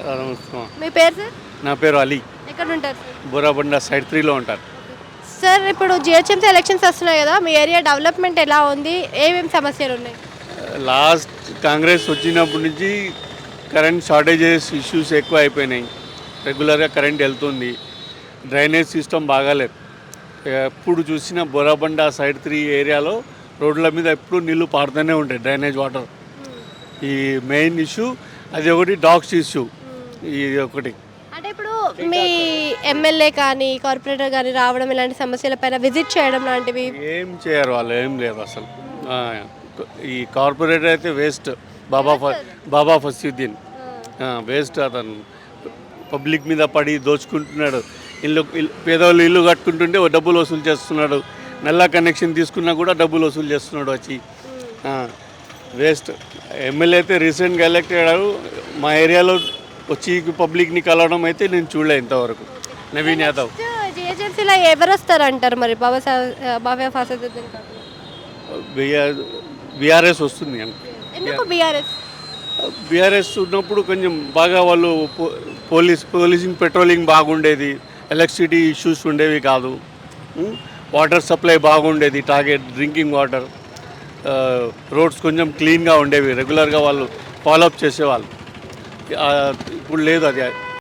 నమస్కారం. మీ పేరు సార్? నా పేరు అలీ. ఎక్కడ ఉంటారు సార్? బోరాబండ సైడ్ 3లో ఉంటారు. సార్ ఇప్పుడు జిహెచ్ఎంసీ ఎలక్షన్స్ వస్తున్నాయి కదా, మీ ఏరియా డెవలప్మెంట్ ఎలా ఉంది, ఏమేమి సమస్యలు ఉన్నాయి? లాస్ట్ కాంగ్రెస్ వచ్చినప్పటి నుంచి కరెంట్ షార్టేజెస్ ఇష్యూస్ ఎక్కువ అయిపోయినాయి. రెగ్యులర్గా కరెంట్ వెళ్తుంది. డ్రైనేజ్ సిస్టమ్ బాగాలేదు. ఎప్పుడు చూసినా బోరాబండ సైడ్ 3 ఏరియాలో రోడ్ల మీద ఎప్పుడు నీళ్లు పారుతూనే ఉంటాయి, డ్రైనేజ్ వాటర్. ఈ మెయిన్ ఇష్యూ అది ఒకటి. డాగ్స్ ఇష్యూ ఇది ఒకటి. అంటే ఇప్పుడు మీ ఎమ్మెల్యే కానీ కార్పొరేటర్ కానీ రావడం, ఇలాంటి సమస్యలపైన విజిట్ చేయడం లాంటివి ఏం చేయరు వాళ్ళు, ఏం లేదు అసలు. ఈ కార్పొరేటర్ అయితే వేస్ట్. బాబా ఫసీద్దీన్ వేస్ట్. అతను పబ్లిక్ మీద పడి దోచుకుంటున్నాడు. పేదవాళ్ళు ఇల్లు కట్టుకుంటుంటే డబ్బులు వసూలు చేస్తున్నాడు. నల్లా కనెక్షన్ తీసుకున్నా కూడా డబ్బులు వసూలు చేస్తున్నాడు వచ్చి. వేస్ట్. ఎమ్మెల్యే అయితే రీసెంట్గా ఎలక్ట్ అయ్యాడు. మా ఏరియాలో వచ్చి పబ్లిక్ని కలవడం అయితే నేను చూడలే ఇంతవరకు. నవీన్ యాదవ్. జిహెచ్ఎంసీలో ఎవరు వస్తారంటారు మరి? బాబా ఫసదుద్దీన్ బీఆర్ఎస్ వస్తుంది. ఎందుకు బీఆర్ఎస్? బీఆర్ఎస్ ఉన్నప్పుడు కొంచెం బాగా వాళ్ళు పోలీసింగ్ పెట్రోలింగ్ బాగుండేది. ఎలక్ట్రిసిటీ ఇష్యూస్ ఉండేవి కాదు. వాటర్ సప్లై బాగుండేది. టార్గెట్ డ్రింకింగ్ వాటర్, రోడ్స్ కొంచెం క్లీన్గా ఉండేవి. రెగ్యులర్గా వాళ్ళు ఫాలోఅప్ చేసేవాళ్ళు. ఇప్పుడు లేదు అది.